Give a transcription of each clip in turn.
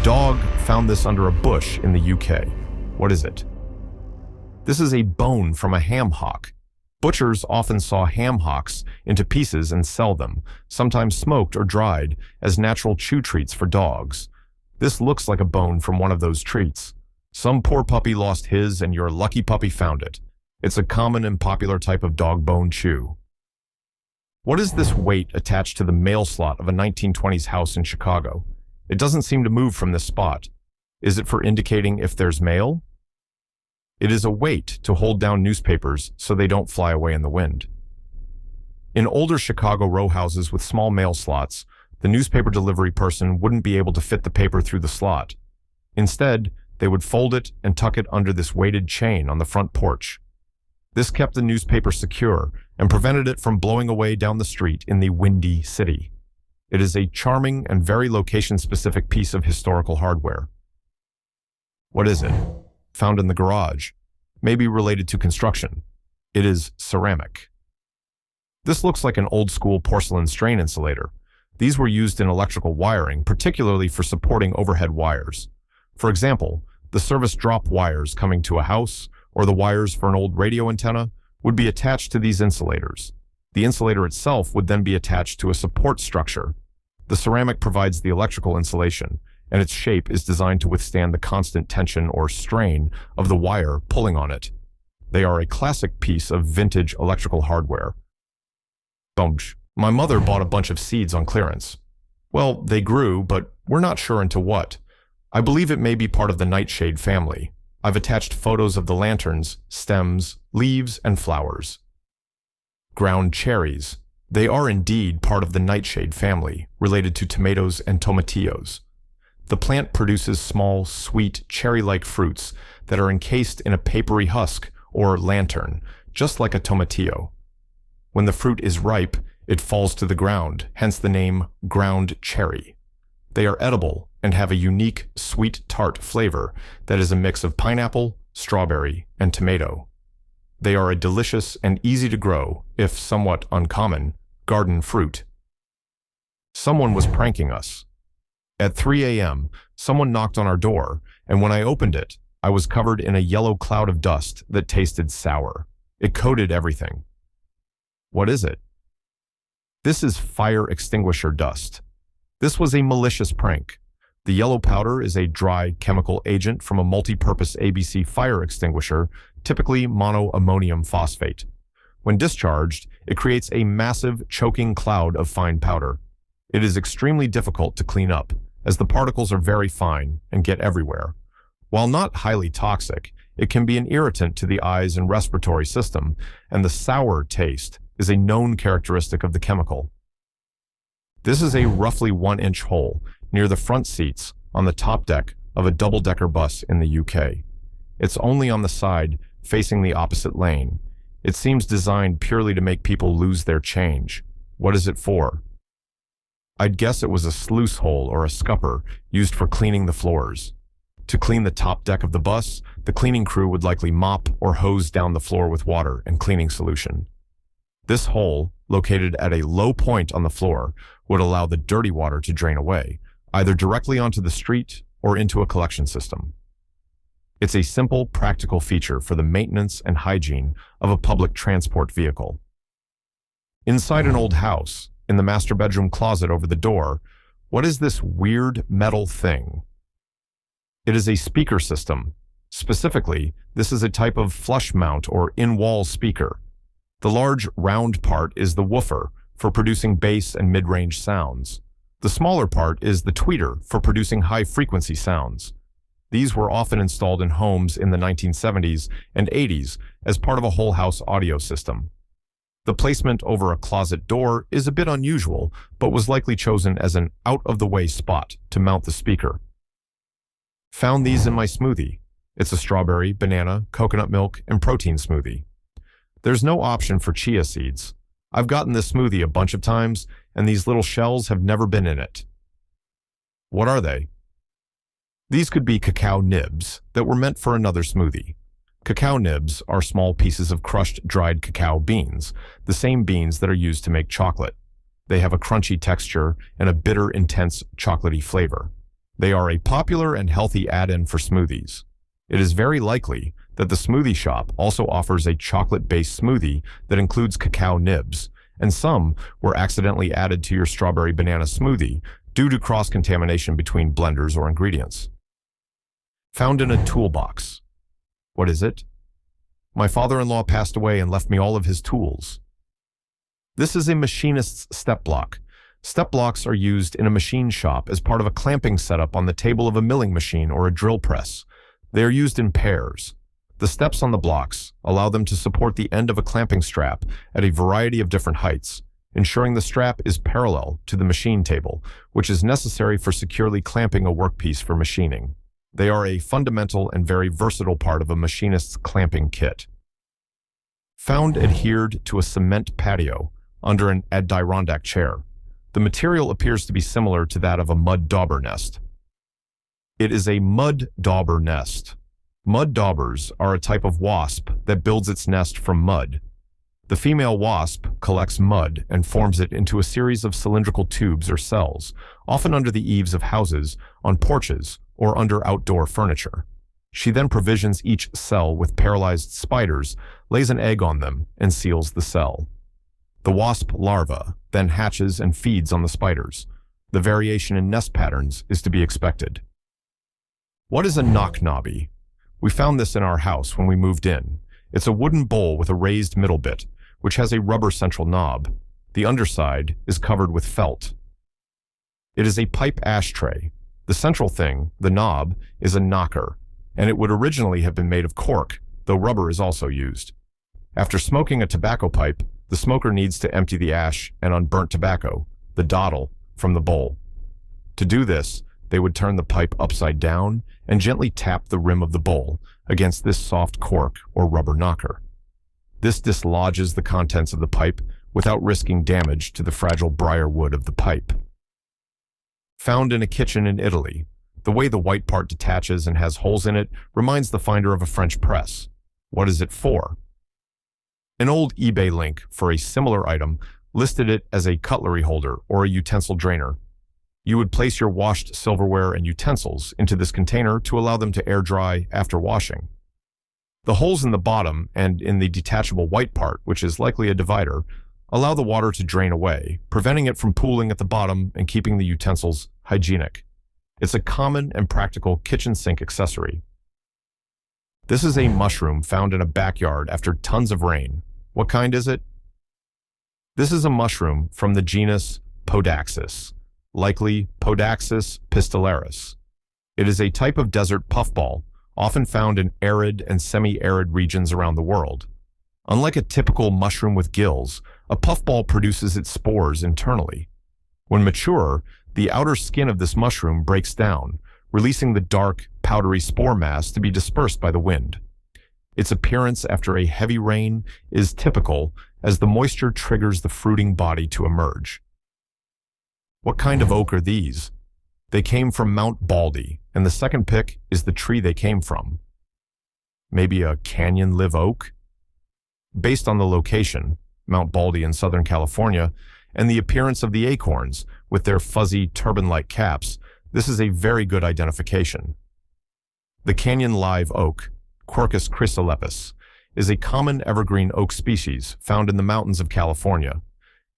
dog found this under a bush in the UK. What is it? This is a bone from a ham hock. Butchers often saw ham hocks into pieces and sell them, sometimes smoked or dried, as natural chew treats for dogs. This looks like a bone from one of those treats. Some poor puppy lost his and your lucky puppy found it. It's a common and popular type of dog bone chew. What is this weight attached to the mail slot of a 1920s house in Chicago? It doesn't seem to move from this spot. Is it for indicating if there's mail? It is a weight to hold down newspapers so they don't fly away in the wind. In older Chicago row houses with small mail slots, the newspaper delivery person wouldn't be able to fit the paper through the slot. Instead, they would fold it and tuck it under this weighted chain on the front porch. This kept the newspaper secure and prevented it from blowing away down the street in the windy city. It is a charming and very location-specific piece of historical hardware. What is it? Found in the garage, maybe related to construction. It is ceramic. This looks like an old-school porcelain strain insulator. These were used in electrical wiring, particularly for supporting overhead wires. For example, the service drop wires coming to a house, or the wires for an old radio antenna, would be attached to these insulators. The insulator itself would then be attached to a support structure. The ceramic provides the electrical insulation, and its shape is designed to withstand the constant tension or strain of the wire pulling on it. They are a classic piece of vintage electrical hardware. Bunch. My mother bought a bunch of seeds on clearance. Well, they grew, but we're not sure into what. I believe it may be part of the nightshade family. I've attached photos of the lanterns, stems, leaves, and flowers. Ground cherries. They are indeed part of the nightshade family, related to tomatoes and tomatillos. The plant produces small, sweet, cherry-like fruits that are encased in a papery husk, or lantern, just like a tomatillo. When the fruit is ripe, it falls to the ground, hence the name ground cherry. They are edible and have a unique, sweet tart flavor that is a mix of pineapple, strawberry, and tomato. They are a delicious and easy to grow, if somewhat uncommon, garden fruit. Someone was pranking us. At 3 a.m., someone knocked on our door, and when I opened it, I was covered in a yellow cloud of dust that tasted sour. It coated everything. What is it? This is fire extinguisher dust. This was a malicious prank. The yellow powder is a dry chemical agent from a multi-purpose ABC fire extinguisher, typically monoammonium phosphate. When discharged, it creates a massive, choking cloud of fine powder. It is extremely difficult to clean up, as the particles are very fine and get everywhere. While not highly toxic, it can be an irritant to the eyes and respiratory system, and the sour taste is a known characteristic of the chemical. This is a roughly 1-inch hole near the front seats on the top deck of a double-decker bus in the UK. It's only on the side facing the opposite lane. It seems designed purely to make people lose their change. What is it for? I'd guess it was a sluice hole or a scupper used for cleaning the floors. To clean the top deck of the bus, the cleaning crew would likely mop or hose down the floor with water and cleaning solution. This hole, located at a low point on the floor, would allow the dirty water to drain away, either directly onto the street or into a collection system. It's a simple, practical feature for the maintenance and hygiene of a public transport vehicle. Inside an old house, in the master bedroom closet over the door, what is this weird metal thing? It is a speaker system. Specifically, this is a type of flush mount or in-wall speaker. The large round part is the woofer for producing bass and mid-range sounds. The smaller part is the tweeter for producing high-frequency sounds. These were often installed in homes in the 1970s and 80s as part of a whole house audio system. The placement over a closet door is a bit unusual, but was likely chosen as an out-of-the-way spot to mount the speaker. Found these in my smoothie. It's a strawberry, banana, coconut milk, and protein smoothie. There's no option for chia seeds. I've gotten this smoothie a bunch of times, and these little shells have never been in it. What are they? These could be cacao nibs that were meant for another smoothie. Cacao nibs are small pieces of crushed dried cacao beans, the same beans that are used to make chocolate. They have a crunchy texture and a bitter, intense chocolatey flavor. They are a popular and healthy add-in for smoothies. It is very likely that the smoothie shop also offers a chocolate-based smoothie that includes cacao nibs, and some were accidentally added to your strawberry banana smoothie due to cross-contamination between blenders or ingredients. Found in a toolbox. What is it? My father-in-law passed away and left me all of his tools. This is a machinist's step block. Step blocks are used in a machine shop as part of a clamping setup on the table of a milling machine or a drill press. They are used in pairs. The steps on the blocks allow them to support the end of a clamping strap at a variety of different heights, ensuring the strap is parallel to the machine table, which is necessary for securely clamping a workpiece for machining. They are a fundamental and very versatile part of a machinist's clamping kit. Found adhered to a cement patio under an Adirondack chair. The material appears to be similar to that of a mud dauber nest. It is a mud dauber nest. Mud daubers are a type of wasp that builds its nest from mud. The female wasp collects mud and forms it into a series of cylindrical tubes or cells, often under the eaves of houses, on porches, or under outdoor furniture. She then provisions each cell with paralyzed spiders, lays an egg on them, and seals the cell. The wasp larva then hatches and feeds on the spiders. The variation in nest patterns is to be expected. What is a knock-knobby? We found this in our house when we moved in. It's a wooden bowl with a raised middle bit, which has a rubber central knob. The underside is covered with felt. It is a pipe ashtray. The central thing, the knob, is a knocker, and it would originally have been made of cork, though rubber is also used. After smoking a tobacco pipe, the smoker needs to empty the ash and unburnt tobacco, the dottle, from the bowl. To do this, they would turn the pipe upside down and gently tap the rim of the bowl against this soft cork or rubber knocker. This dislodges the contents of the pipe without risking damage to the fragile briar wood of the pipe. Found in a kitchen in Italy, the way the white part detaches and has holes in it reminds the finder of a French press. What is it for? An old eBay link for a similar item listed it as a cutlery holder or a utensil drainer. You would place your washed silverware and utensils into this container to allow them to air dry after washing. The holes in the bottom and in the detachable white part, which is likely a divider, allow the water to drain away, preventing it from pooling at the bottom and keeping the utensils hygienic. It's a common and practical kitchen sink accessory. This is a mushroom found in a backyard after tons of rain. What kind is it? This is a mushroom from the genus Podaxis, likely Podaxis pistillaris. It is a type of desert puffball, often found in arid and semi-arid regions around the world. Unlike a typical mushroom with gills, a puffball produces its spores internally. When mature, the outer skin of this mushroom breaks down, releasing the dark, powdery spore mass to be dispersed by the wind. Its appearance after a heavy rain is typical as the moisture triggers the fruiting body to emerge. What kind of oak are these? They came from Mount Baldy, and the second pick is the tree they came from. Maybe a canyon live oak? Based on the location, Mount Baldy in Southern California, and the appearance of the acorns with their fuzzy turban-like caps, this is a very good identification. The canyon live oak, Quercus chrysolepis, is a common evergreen oak species found in the mountains of California.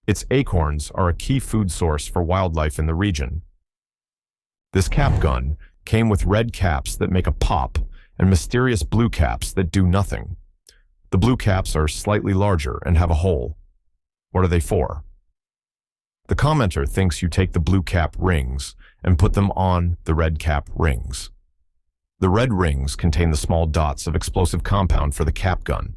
Its acorns are a key food source for wildlife in the region. This cap gun came with red caps that make a pop and mysterious blue caps that do nothing. The blue caps are slightly larger and have a hole. What are they for? The commenter thinks you take the blue cap rings and put them on the red cap rings. The red rings contain the small dots of explosive compound for the cap gun.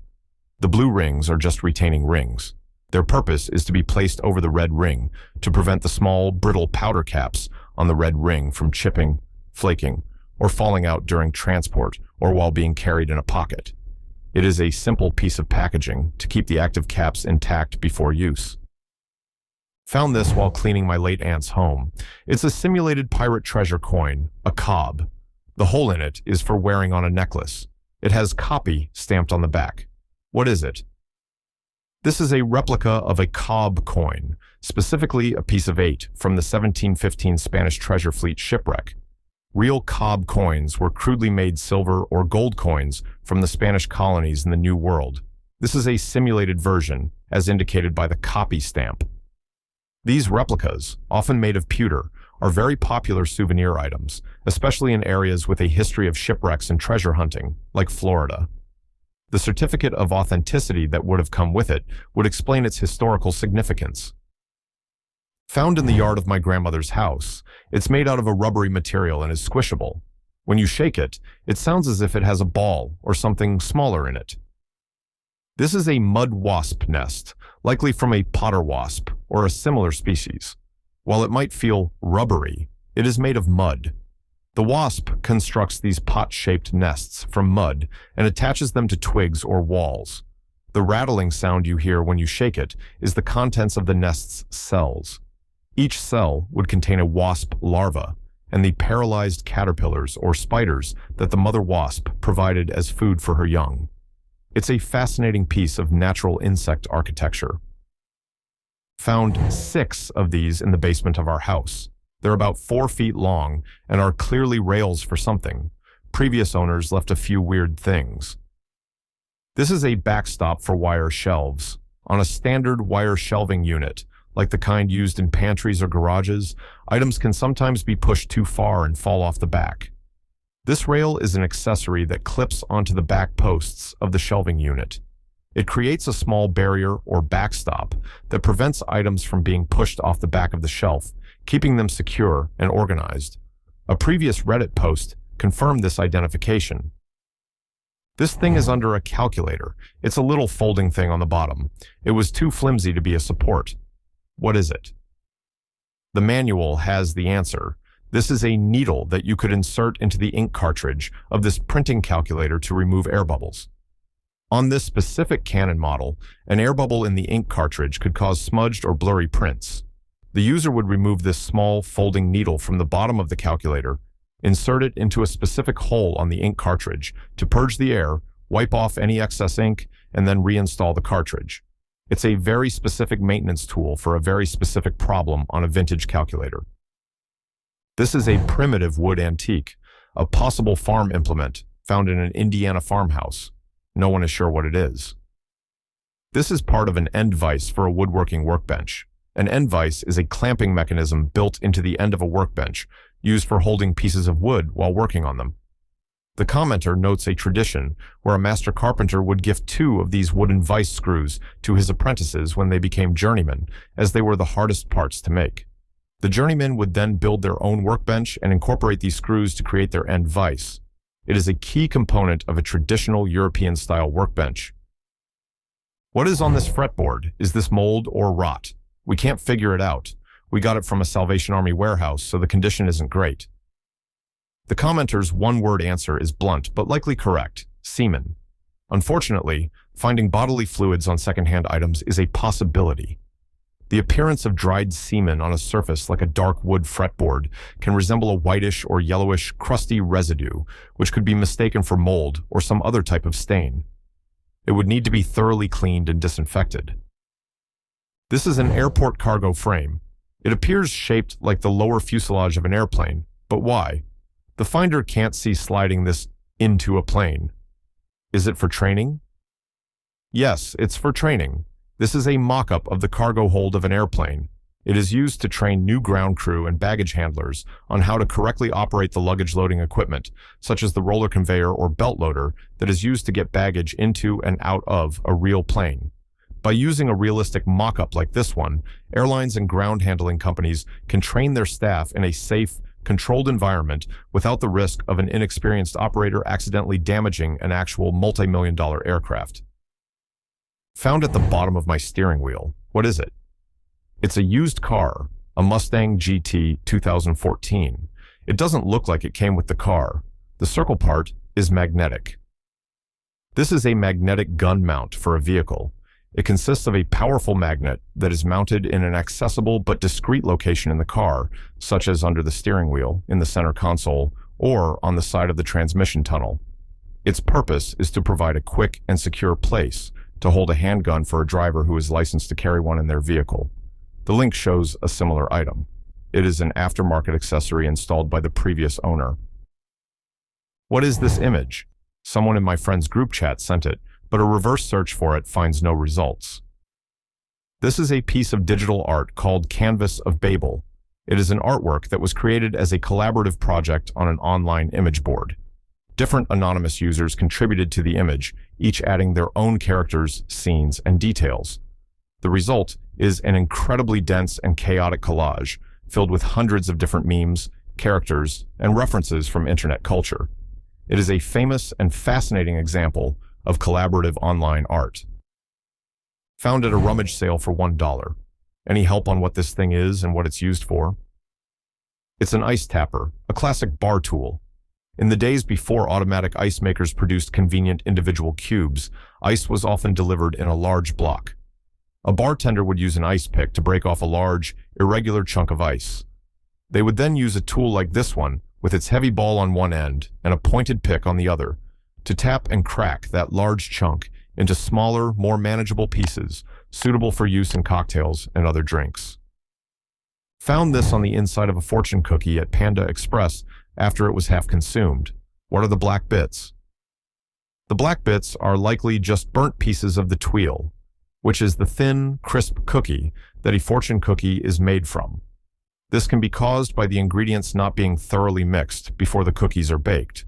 The blue rings are just retaining rings. Their purpose is to be placed over the red ring to prevent the small, brittle powder caps on the red ring from chipping, flaking, or falling out during transport or while being carried in a pocket. It is a simple piece of packaging to keep the active caps intact before use. Found this while cleaning my late aunt's home. It's a simulated pirate treasure coin, a cob. The hole in it is for wearing on a necklace. It has copy stamped on the back. What is it? This is a replica of a cob coin, specifically a piece of 8 from the 1715 Spanish treasure fleet shipwreck. Real cob coins were crudely made silver or gold coins from the Spanish colonies in the New World. This is a simulated version, as indicated by the copy stamp. These replicas, often made of pewter, are very popular souvenir items, especially in areas with a history of shipwrecks and treasure hunting, like Florida. The certificate of authenticity that would have come with it would explain its historical significance. Found in the yard of my grandmother's house, it's made out of a rubbery material and is squishable. When you shake it, it sounds as if it has a ball or something smaller in it. This is a mud wasp nest, likely from a potter wasp or a similar species. While it might feel rubbery, it is made of mud. The wasp constructs these pot-shaped nests from mud and attaches them to twigs or walls. The rattling sound you hear when you shake it is the contents of the nest's cells. Each cell would contain a wasp larva and the paralyzed caterpillars or spiders that the mother wasp provided as food for her young. It's a fascinating piece of natural insect architecture. Found 6 of these in the basement of our house. They're about 4 feet long and are clearly rails for something. Previous owners left a few weird things. This is a backstop for wire shelves. On a standard wire shelving unit, like the kind used in pantries or garages, items can sometimes be pushed too far and fall off the back. This rail is an accessory that clips onto the back posts of the shelving unit. It creates a small barrier or backstop that prevents items from being pushed off the back of the shelf, keeping them secure and organized. A previous Reddit post confirmed this identification. This thing is under a calculator. It's a little folding thing on the bottom. It was too flimsy to be a support. What is it? The manual has the answer. This is a needle that you could insert into the ink cartridge of this printing calculator to remove air bubbles. On this specific Canon model, an air bubble in the ink cartridge could cause smudged or blurry prints. The user would remove this small folding needle from the bottom of the calculator, insert it into a specific hole on the ink cartridge to purge the air, wipe off any excess ink, and then reinstall the cartridge. It's a very specific maintenance tool for a very specific problem on a vintage calculator. This is a primitive wood antique, a possible farm implement found in an Indiana farmhouse. No one is sure what it is. This is part of an end vise for a woodworking workbench. An end vise is a clamping mechanism built into the end of a workbench, used for holding pieces of wood while working on them. The commenter notes a tradition where a master carpenter would gift 2 of these wooden vise screws to his apprentices when they became journeymen, as they were the hardest parts to make. The journeymen would then build their own workbench and incorporate these screws to create their end vise. It is a key component of a traditional European-style workbench. What is on this fretboard? Is this mold or rot? We can't figure it out. We got it from a Salvation Army warehouse, so the condition isn't great. The commenter's one-word answer is blunt, but likely correct: semen. Unfortunately, finding bodily fluids on secondhand items is a possibility. The appearance of dried semen on a surface like a dark wood fretboard can resemble a whitish or yellowish, crusty residue, which could be mistaken for mold or some other type of stain. It would need to be thoroughly cleaned and disinfected. This is an airport cargo frame. It appears shaped like the lower fuselage of an airplane, but why? The finder can't see sliding this into a plane. Is it for training? Yes, it's for training. This is a mock-up of the cargo hold of an airplane. It is used to train new ground crew and baggage handlers on how to correctly operate the luggage loading equipment, such as the roller conveyor or belt loader that is used to get baggage into and out of a real plane. By using a realistic mock-up like this one, airlines and ground handling companies can train their staff in a safe, controlled environment without the risk of an inexperienced operator accidentally damaging an actual multi-million-dollar aircraft. Found at the bottom of my steering wheel. What is it? It's a used car, a Mustang GT 2014. It doesn't look like it came with the car. The circle part is magnetic. This is a magnetic gun mount for a vehicle. It consists of a powerful magnet that is mounted in an accessible but discreet location in the car, such as under the steering wheel, in the center console, or on the side of the transmission tunnel. Its purpose is to provide a quick and secure place to hold a handgun for a driver who is licensed to carry one in their vehicle. The link shows a similar item. It is an aftermarket accessory installed by the previous owner. What is this image? Someone in my friend's group chat sent it, but a reverse search for it finds no results. This is a piece of digital art called Canvas of Babel. It is an artwork that was created as a collaborative project on an online image board. Different anonymous users contributed to the image, each adding their own characters, scenes, and details. The result is an incredibly dense and chaotic collage, filled with hundreds of different memes, characters, and references from internet culture. It is a famous and fascinating example of collaborative online art. Found at a rummage sale for $1. Any help on what this thing is and what it's used for? It's an ice tapper, a classic bar tool. In the days before automatic ice makers produced convenient individual cubes, ice was often delivered in a large block. A bartender would use an ice pick to break off a large, irregular chunk of ice. They would then use a tool like this one, with its heavy ball on one end and a pointed pick on the other, to tap and crack that large chunk into smaller, more manageable pieces, suitable for use in cocktails and other drinks. Found this on the inside of a fortune cookie at Panda Express after it was half consumed. What are the black bits? The black bits are likely just burnt pieces of the tuile, which is the thin, crisp cookie that a fortune cookie is made from. This can be caused by the ingredients not being thoroughly mixed before the cookies are baked.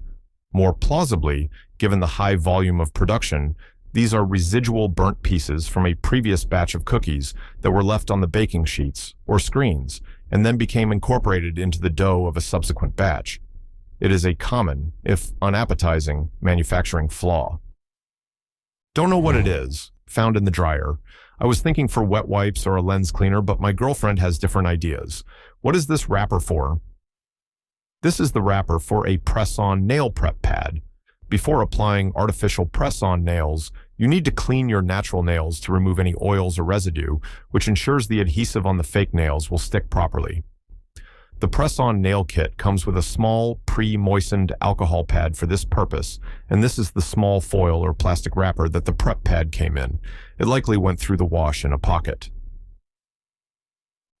More plausibly, given the high volume of production, these are residual burnt pieces from a previous batch of cookies that were left on the baking sheets or screens and then became incorporated into the dough of a subsequent batch. It is a common, if unappetizing, manufacturing flaw. Don't know what it is. Found in the dryer. I was thinking for wet wipes or a lens cleaner, but my girlfriend has different ideas. What is this wrapper for? This is the wrapper for a press-on nail prep pad. Before applying artificial press-on nails, you need to clean your natural nails to remove any oils or residue, which ensures the adhesive on the fake nails will stick properly. The press-on nail kit comes with a small, pre-moistened alcohol pad for this purpose, and this is the small foil or plastic wrapper that the prep pad came in. It likely went through the wash in a pocket.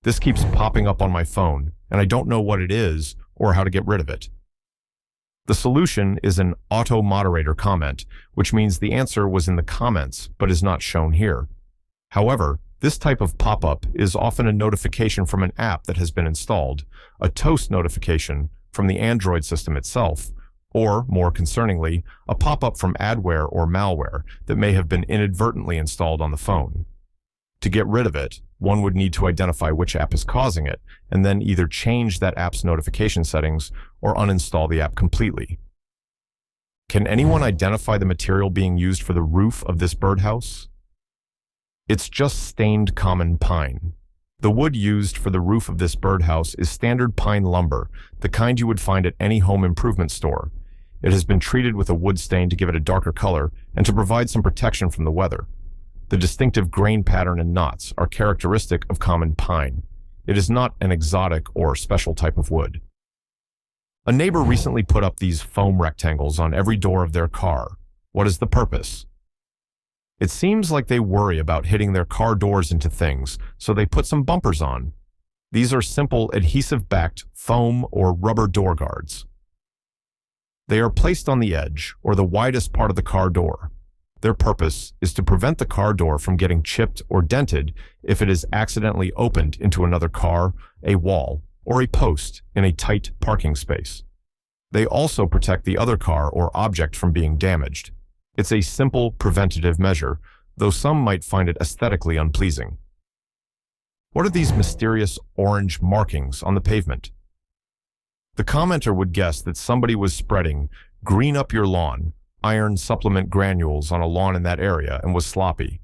This keeps popping up on my phone, and I don't know what it is or how to get rid of it. The solution is an auto-moderator comment, which means the answer was in the comments but is not shown here. However, this type of pop-up is often a notification from an app that has been installed, a toast notification from the Android system itself, or, more concerningly, a pop-up from adware or malware that may have been inadvertently installed on the phone. To get rid of it, one would need to identify which app is causing it, and then either change that app's notification settings or uninstall the app completely. Can anyone identify the material being used for the roof of this birdhouse? It's just stained common pine. The wood used for the roof of this birdhouse is standard pine lumber, the kind you would find at any home improvement store. It has been treated with a wood stain to give it a darker color and to provide some protection from the weather. The distinctive grain pattern and knots are characteristic of common pine. It is not an exotic or special type of wood. A neighbor recently put up these foam rectangles on every door of their car. What is the purpose? It seems like they worry about hitting their car doors into things, so they put some bumpers on. These are simple adhesive-backed foam or rubber door guards. They are placed on the edge, or the widest part of the car door. Their purpose is to prevent the car door from getting chipped or dented if it is accidentally opened into another car, a wall, or a post in a tight parking space. They also protect the other car or object from being damaged. It's a simple preventative measure, though some might find it aesthetically unpleasing. What are these mysterious orange markings on the pavement? The commenter would guess that somebody was spreading "green up your lawn" iron supplement granules on a lawn in that area and was sloppy.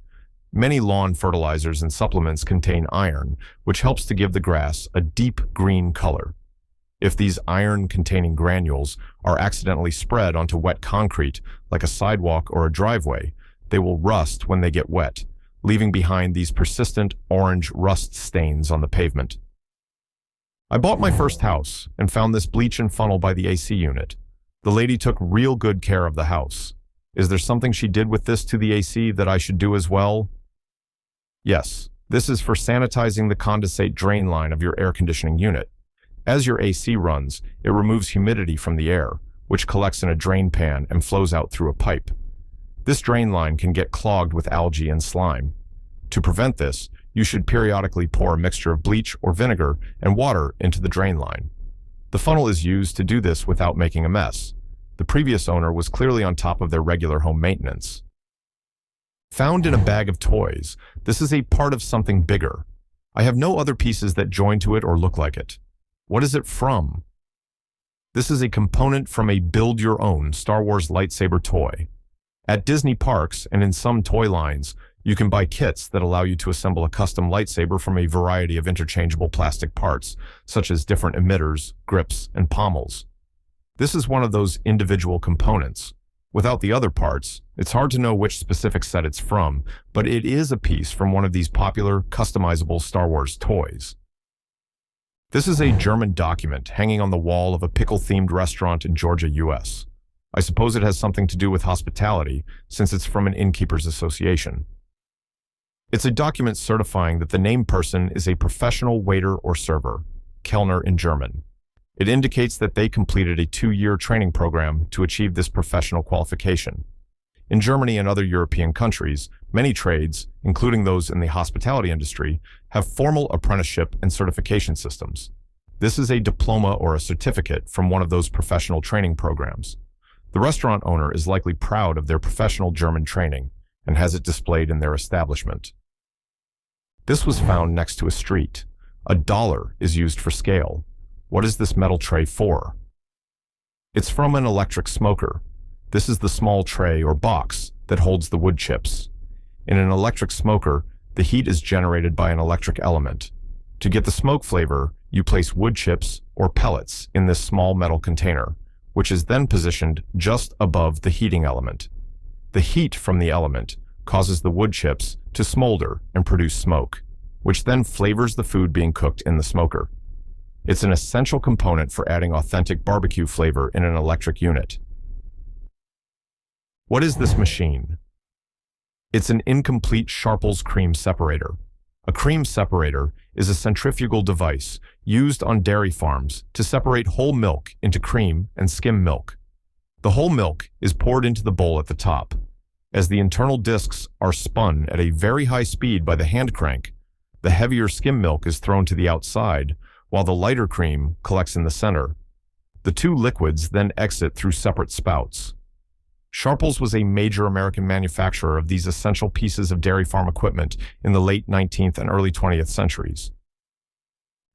Many lawn fertilizers and supplements contain iron, which helps to give the grass a deep green color. If these iron-containing granules are accidentally spread onto wet concrete, like a sidewalk or a driveway, they will rust when they get wet, leaving behind these persistent orange rust stains on the pavement. I bought my first house and found this bleach and funnel by the AC unit. The lady took real good care of the house. Is there something she did with this to the AC that I should do as well? Yes, this is for sanitizing the condensate drain line of your air conditioning unit. As your AC runs, it removes humidity from the air, which collects in a drain pan and flows out through a pipe. This drain line can get clogged with algae and slime. To prevent this, you should periodically pour a mixture of bleach or vinegar and water into the drain line. The funnel is used to do this without making a mess. The previous owner was clearly on top of their regular home maintenance. Found in a bag of toys, this is a part of something bigger. I have no other pieces that join to it or look like it. What is it from? This is a component from a build-your-own Star Wars lightsaber toy. At Disney parks and in some toy lines, you can buy kits that allow you to assemble a custom lightsaber from a variety of interchangeable plastic parts, such as different emitters, grips, and pommels. This is one of those individual components. Without the other parts, it's hard to know which specific set it's from, but it is a piece from one of these popular, customizable Star Wars toys. This is a German document hanging on the wall of a pickle-themed restaurant in Georgia, US. I suppose it has something to do with hospitality, since it's from an innkeepers association. It's a document certifying that the named person is a professional waiter or server, Kellner in German. It indicates that they completed a 2-year training program to achieve this professional qualification. In Germany and other European countries, many trades, including those in the hospitality industry, have formal apprenticeship and certification systems. This is a diploma or a certificate from one of those professional training programs. The restaurant owner is likely proud of their professional German training and has it displayed in their establishment. This was found next to a street. $1 is used for scale. What is this metal tray for? It's from an electric smoker. This is the small tray or box that holds the wood chips. In an electric smoker, the heat is generated by an electric element. To get the smoke flavor, you place wood chips or pellets in this small metal container, which is then positioned just above the heating element. The heat from the element causes the wood chips to smolder and produce smoke, which then flavors the food being cooked in the smoker. It's an essential component for adding authentic barbecue flavor in an electric unit. What is this machine? It's an incomplete Sharples cream separator. A cream separator is a centrifugal device used on dairy farms to separate whole milk into cream and skim milk. The whole milk is poured into the bowl at the top. As the internal discs are spun at a very high speed by the hand crank, the heavier skim milk is thrown to the outside, while the lighter cream collects in the center. The two liquids then exit through separate spouts. Sharples was a major American manufacturer of these essential pieces of dairy farm equipment in the late 19th and early 20th centuries.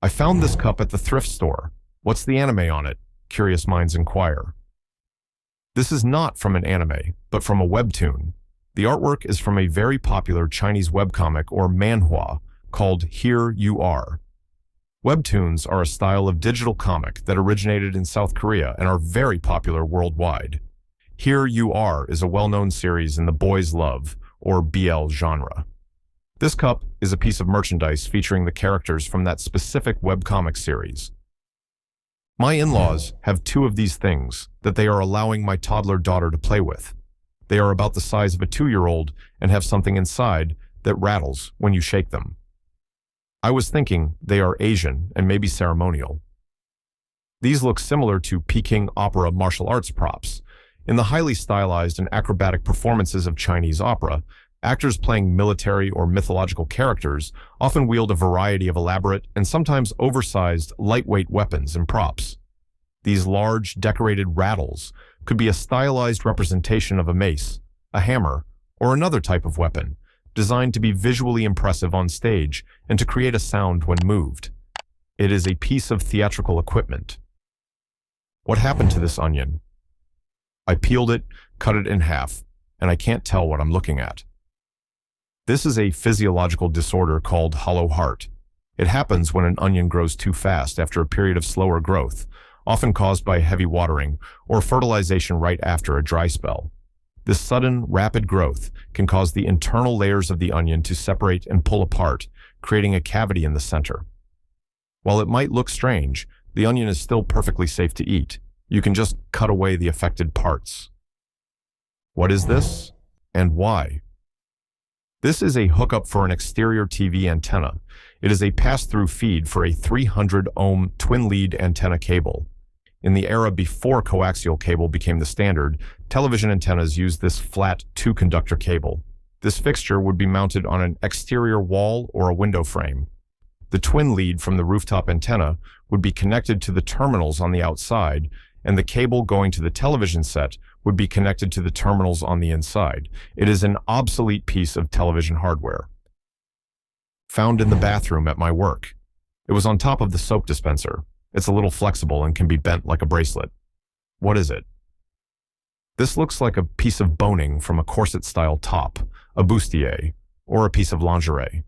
I found this cup at the thrift store. What's the anime on it? Curious minds inquire. This is not from an anime, but from a webtoon. The artwork is from a very popular Chinese webcomic or manhwa called Here You Are. Webtoons are a style of digital comic that originated in South Korea and are very popular worldwide. Here You Are is a well-known series in the boys love, or BL genre. This cup is a piece of merchandise featuring the characters from that specific webcomic series. My in-laws have 2 of these things that they are allowing my toddler daughter to play with. They are about the size of a 2-year-old and have something inside that rattles when you shake them. I was thinking they are Asian and maybe ceremonial. These look similar to Peking opera martial arts props. In the highly stylized and acrobatic performances of Chinese opera, actors playing military or mythological characters often wield a variety of elaborate and sometimes oversized lightweight weapons and props. These large, decorated rattles could be a stylized representation of a mace, a hammer, or another type of weapon, designed to be visually impressive on stage and to create a sound when moved. It is a piece of theatrical equipment. What happened to this onion? I peeled it, cut it in half, and I can't tell what I'm looking at. This is a physiological disorder called hollow heart. It happens when an onion grows too fast after a period of slower growth, often caused by heavy watering or fertilization right after a dry spell. This sudden, rapid growth can cause the internal layers of the onion to separate and pull apart, creating a cavity in the center. While it might look strange, the onion is still perfectly safe to eat. You can just cut away the affected parts. What is this, and why? This is a hookup for an exterior TV antenna. It is a pass-through feed for a 300-ohm twin-lead antenna cable. In the era before coaxial cable became the standard, television antennas used this flat two-conductor cable. This fixture would be mounted on an exterior wall or a window frame. The twin lead from the rooftop antenna would be connected to the terminals on the outside, and the cable going to the television set would be connected to the terminals on the inside. It is an obsolete piece of television hardware. Found in the bathroom at my work. It was on top of the soap dispenser. It's a little flexible and can be bent like a bracelet. What is it? This looks like a piece of boning from a corset-style top, a bustier, or a piece of lingerie.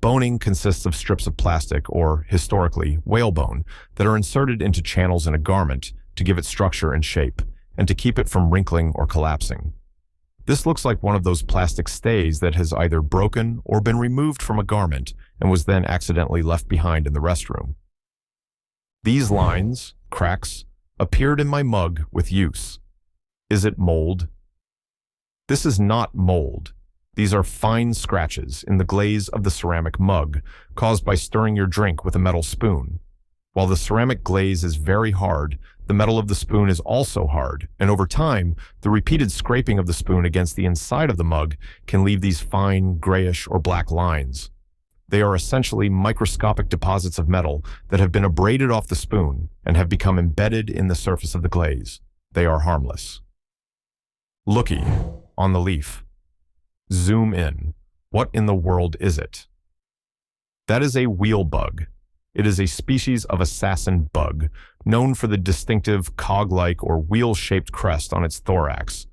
Boning consists of strips of plastic, or, historically, whalebone, that are inserted into channels in a garment to give it structure and shape, and to keep it from wrinkling or collapsing. This looks like one of those plastic stays that has either broken or been removed from a garment and was then accidentally left behind in the restroom. These lines, cracks, appeared in my mug with use. Is it mold? This is not mold. These are fine scratches in the glaze of the ceramic mug, caused by stirring your drink with a metal spoon. While the ceramic glaze is very hard, the metal of the spoon is also hard, and over time, the repeated scraping of the spoon against the inside of the mug can leave these fine, grayish or black lines. They are essentially microscopic deposits of metal that have been abraded off the spoon and have become embedded in the surface of the glaze. They are harmless. Looky, on the leaf. Zoom in. What in the world is it? That is a wheel bug. It is a species of assassin bug, known for the distinctive cog-like or wheel-shaped crest on its thorax.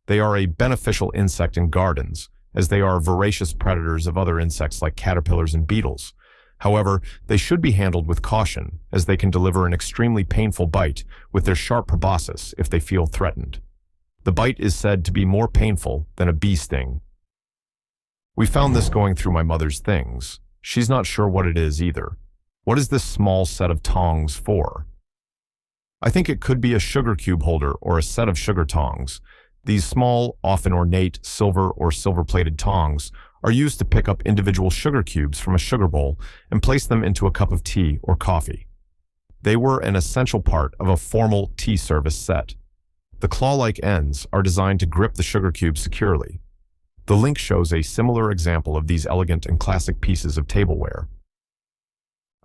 They are a beneficial insect in gardens, as they are voracious predators of other insects like caterpillars and beetles. However, they should be handled with caution, as they can deliver an extremely painful bite with their sharp proboscis if they feel threatened. The bite is said to be more painful than a bee sting. We found this going through my mother's things. She's not sure what it is either. What is this small set of tongs for? I think it could be a sugar cube holder or a set of sugar tongs. These small, often ornate, silver or silver-plated tongs are used to pick up individual sugar cubes from a sugar bowl and place them into a cup of tea or coffee. They were an essential part of a formal tea service set. The claw-like ends are designed to grip the sugar cube securely. The link shows a similar example of these elegant and classic pieces of tableware.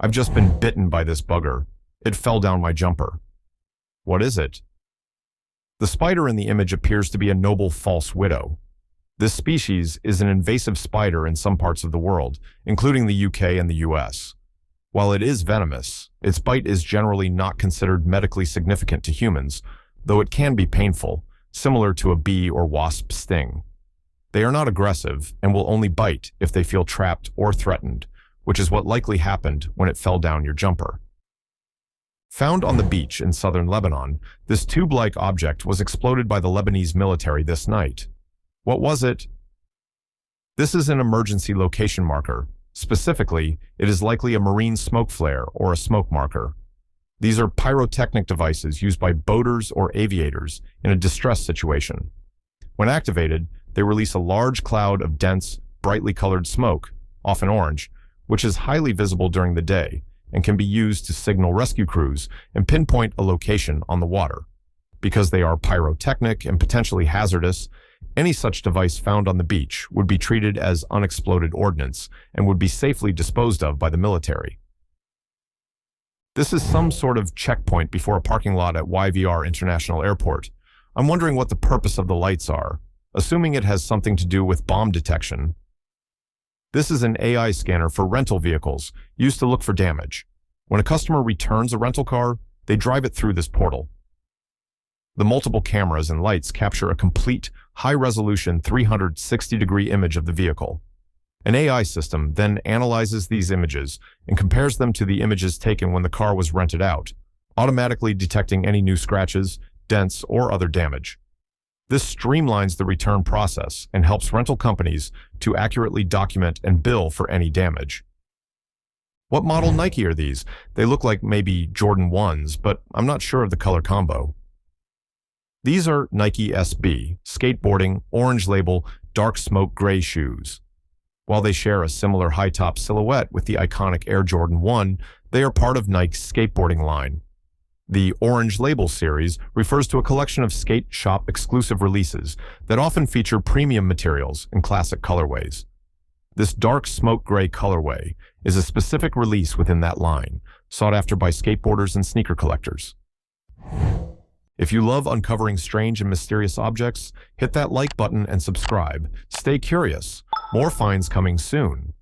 I've just been bitten by this bugger. It fell down my jumper. What is it? The spider in the image appears to be a noble false widow. This species is an invasive spider in some parts of the world, including the UK and the US. While it is venomous, its bite is generally not considered medically significant to humans, though it can be painful, similar to a bee or wasp sting. They are not aggressive and will only bite if they feel trapped or threatened, which is what likely happened when it fell down your jumper. Found on the beach in southern Lebanon, this tube-like object was exploded by the Lebanese military this night. What was it? This is an emergency location marker. Specifically, it is likely a marine smoke flare or a smoke marker. These are pyrotechnic devices used by boaters or aviators in a distress situation. When activated, they release a large cloud of dense, brightly colored smoke, often orange, which is highly visible during the day and can be used to signal rescue crews and pinpoint a location on the water. Because they are pyrotechnic and potentially hazardous, any such device found on the beach would be treated as unexploded ordnance and would be safely disposed of by the military. This is some sort of checkpoint before a parking lot at YVR International Airport. I'm wondering what the purpose of the lights are, assuming it has something to do with bomb detection. This is an AI scanner for rental vehicles, used to look for damage. When a customer returns a rental car, they drive it through this portal. The multiple cameras and lights capture a complete, high-resolution 360-degree image of the vehicle. An AI system then analyzes these images and compares them to the images taken when the car was rented out, automatically detecting any new scratches, dents, or other damage. This streamlines the return process and helps rental companies to accurately document and bill for any damage. What model Nike are these? They look like maybe Jordan 1s, but I'm not sure of the color combo. These are Nike SB, skateboarding, orange label, dark smoke gray shoes. While they share a similar high-top silhouette with the iconic Air Jordan 1, they are part of Nike's skateboarding line. The Orange Label series refers to a collection of skate shop exclusive releases that often feature premium materials and classic colorways. This dark smoke gray colorway is a specific release within that line, sought after by skateboarders and sneaker collectors. If you love uncovering strange and mysterious objects, hit that like button and subscribe. Stay curious. More finds coming soon.